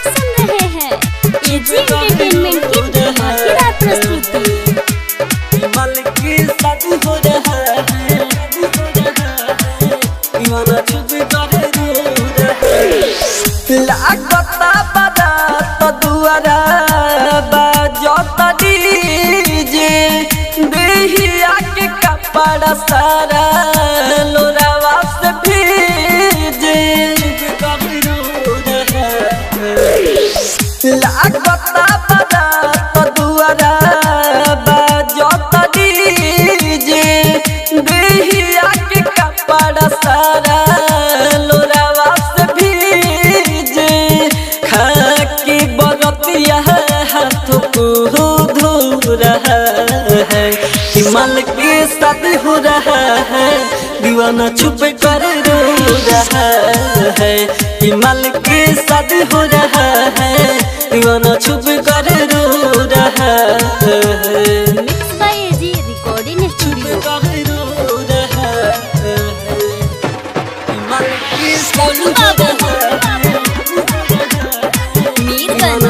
सुन रहे हैं एजी एंटरटेनमेंट की धमाकेदार प्रस्तुति। विमल की शादी हो रहा है, दीवाना चुप कर लागता बारात दुआरा बाजता डीजे देहिया के कपड़ा सारा लोरावा से भीजे लागता बारात दुआरा बाजता डीजे देहिया के कपड़ा सारा लोरावा से भीजे खाकी बरतिया हाथ को धो रहा है। हिमाल के साथ हो रहा है, दीवाना चुप कर रो रहा है। हिमाल के साथ हो रहा है, दीवाना चुप कर रो रहा है। Mix by AG recording studio. Mirganj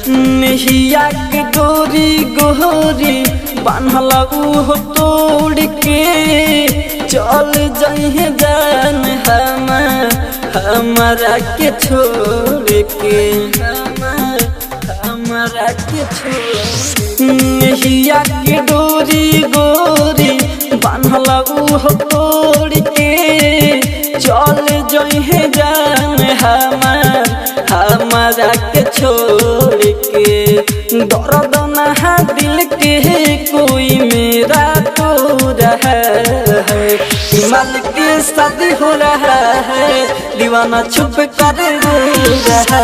नहिया के डोरी गोरी बान्हल हो तोड़ के चल जइहे जान हमारा के छोड़ के हमारा के छोड़। नहिया के डोरी गोरी बान्हल हो तोड़ के चल जइहे जान हमारा के छोड़ के। दर्द नहा दिल के कोई मेरा तो रहा है। हिमाल के शादी हो रहा है, दीवाना चुप कर रो रहा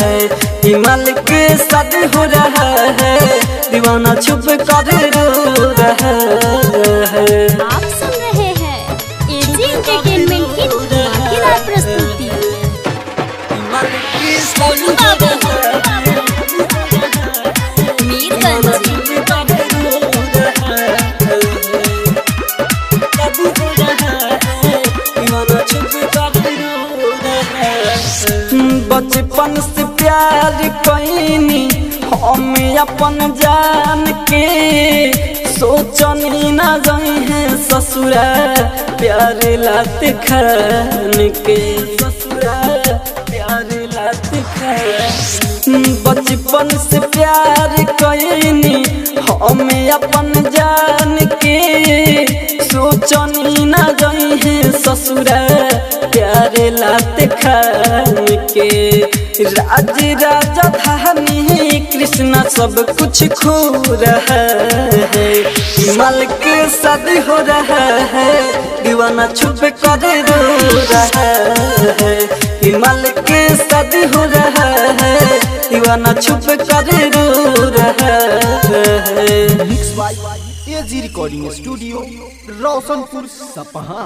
है। हिमाल के शादी हो रहा है, दीवाना चुप कर रो रहा है। आप सुन रहे हैं एजी एंटरटेनमेंट की धमाकेदार प्रस्तुति। मीरगंज बचपन से प्यार कईनी हम अपन जान के सोचनी ना जाई है ससुरा प्यार लात खान के। ससुरा प्यार लात खान बचपन से प्यार कईनी हम अपन जान के सोचनी ना जाई है ससुरा प्यार लात खान के। राज राजधानी कृष्णा सब कुछ खो रहा है। हिमाल के शादी हो रहा है, दीवाना चुप कर रो रहा है। हिमाल के शादी हो रहा है, दीवाना चुप कर रो रहा है। Mix by AG recording studio Roshanpur Sapaha.